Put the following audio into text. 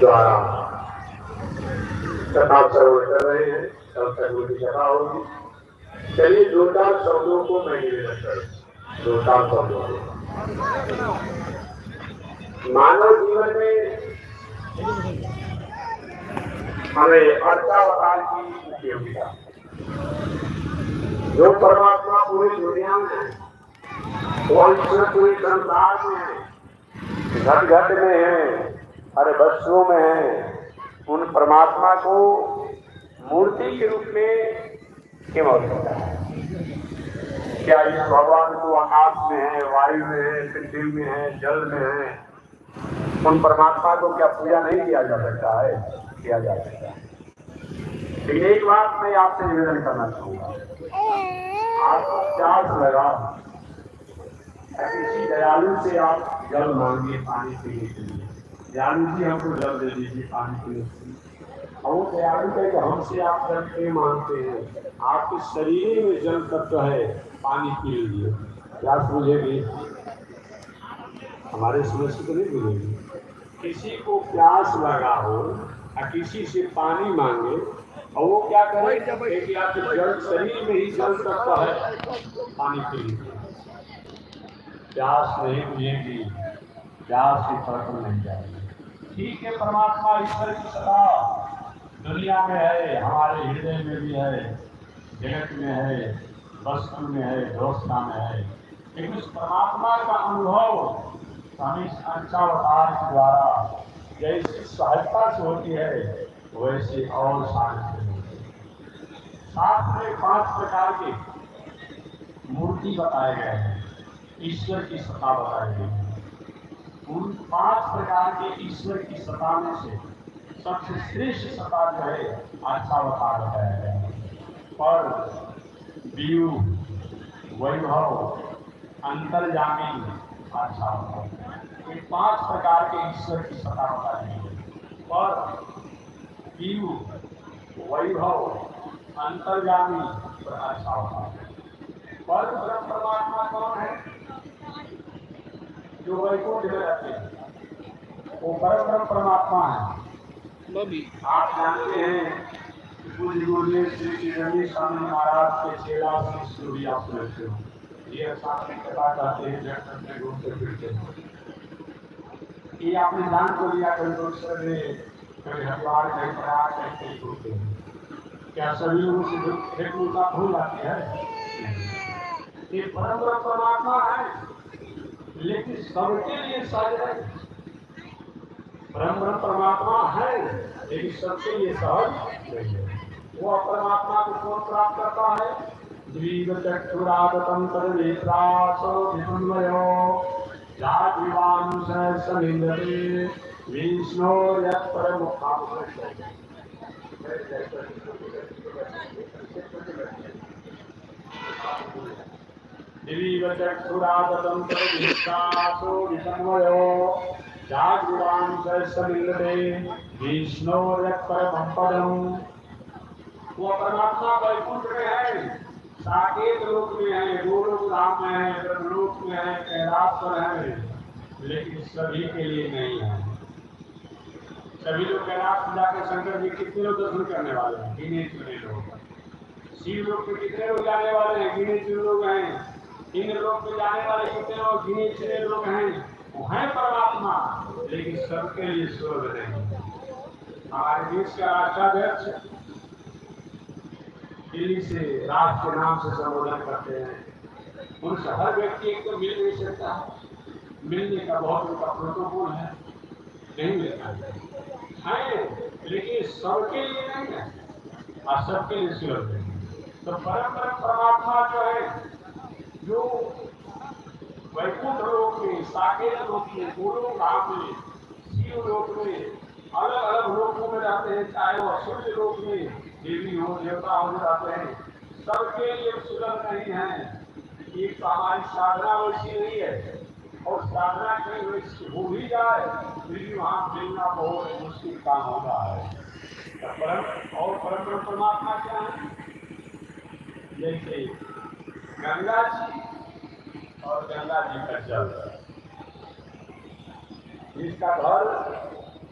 द्वारा कथा श्रवण कर रहे हैं, कल तक उनकी कथा होगी। चलिए जोरदार शब्दों को मैं निवेदन करूं, जोरदार शब्दों को। मानव जीवन में हमें अर्चावतार की उपयोगिता, जो परमात्मा पूरी दुनिया में है, वो ईश्वर पूरी संसार में है, घर घर में है, हर वस्तुओं में है। उन परमात्मा को मूर्ति के रूप में क्यों आवश्यकता है? क्या इस भगवान को आकाश में है, वायु में है, पृथ्वी में है, जल में है? उन परमात्मा को क्या पूजा नहीं किया जा सकता है? किया जा सकता है। लेकिन एक बात मैं आपसे निवेदन करना चाहूंगा, आपको प्यास लगा, किसी दयालु से आप जल मांगिए पानी पीने के लिए, दयालु जी हमको जल दे दीजिए पानी पीने के लिए। और वो दयालु कहे कि हमसे आप जल क्यों मांगते हैं? आपके शरीर में जल तत्व है, पानी पी लीजिए। प्यास बुझेगी? हमारे समझ से तो नहीं बुझेगी। किसी को प्यास लगा हो और किसी से पानी मांगे और वो क्या करे कि आपके जल शरीर में ही जल तत्व है, पानी पी लीजिए। प्यास नहीं बुझेगी, प्यास से फर्क नहीं जाएगी। ठीक है, परमात्मा ईश्वर की सत्ता दुनिया में है, हमारे हृदय में भी है, जगत में है, वस्तु में है, व्यवस्था में है। लेकिन उस परमात्मा का अनुभव हमें इस अर्चावतार के द्वारा जैसी सहायता से होती है, वैसे और शांति होती है। साथ में 5 प्रकार की मूर्ति बताए गए हैं, ईश्वर की सत्ता बताई गई है। उन 5 प्रकार के ईश्वर की सत्ता में से सबसे श्रेष्ठ सत्ता जो है अर्चावतार बताया गया है। पर व्यू, वैभव, अंतर्यामी अर्चावतार, ये 5 प्रकार के ईश्वर की सत्ता बताई गई है। पर व्यू, वैभव, अंतर्यामी और अर्चावतार। पर ब्रह्म परमात्मा कौन है? जो वैकुंठ में रहते हैं, वो परम परमात्मा है। आप जानते हैं पूज्य गुरुदेव श्री रमेश स्वामी महाराज के चेला शिष्य भी आप सुनते हो, ये सामने कथा कहते हैं, जगत में घूमते फिरते हैं। ये आपने जान को लिया कभी दोस्तों ने, कभी हरिद्वार, कहीं प्रयाग, कहीं घूमते हैं। क्या सभी लोगों से एक मुद्दा भूल जाती है? ये परम परमात्मा है, लेकिन सबके लिए सहज है। ब्रह्म परमात्मा है, लेकिन सबके लिए सहज नहीं है। वो परमात्मा को कौन प्राप्त करता है? द्विगचक्षुरागतम तद्नेत्रासो विसंमयो जातिवांश सनिंदते विष्णो यत्परमुखां दिवीगचक्षुरागतम तद्नेत्रासो विसंमयो जागृवांश सनिंदते विष्णो यत्परमं पदम्। वो परमात्मा वैकुंठ में है, साकेत लोक में है, गोलोक धाम में है, ब्रह्मलोक में है, कैलाश पर है, लेकिन सभी के लिए नहीं है। सभी लोग कैलाश में जाकर शंकर जी कितने लोग दर्शन करने वाले हैं? गिने चुने लोग। शिव लोक में कितने लोग जाने वाले हैं? गिने चुने लोग हैं। इंद्र लोक में जाने वाले कितने लोग? गिने चुने लोग हैं। वो है परमात्मा, लेकिन सबके लिए स्वर्ग नहीं है। हमारे देश का राष्ट्राध्यक्ष दिल्ली से राष्ट्र के नाम से संबोधन करते हैं, उनसे हर व्यक्ति एक तो मिल नहीं सकता है। मिलने का बहुत उनका प्रोटोकॉल है, नहीं मिलता है, लेकिन सबके लिए नहीं है और सबके लिए स्वर्ग नहीं है। तो परम परमात्मा जो है, जो वैकुंठ लोक में, साकेत लोक में, गोलोक धाम में, शिव लोक में, अलग अलग लोकों में रहते हैं, चाहे वो सूर्य लोक में देवी हो, देवता हो जाते हैं, सबके लिए सुलभ नहीं है। एक तो हमारी साधना वैसी नहीं है, और साधना कहीं वैसी हो भी जाए फिर भी वहाँ मिलना बहुत मुश्किल काम हो रहा है। परम परमात्मा क्या है? जैसे गंगा जी और गंगा जी का जल, जिसका घर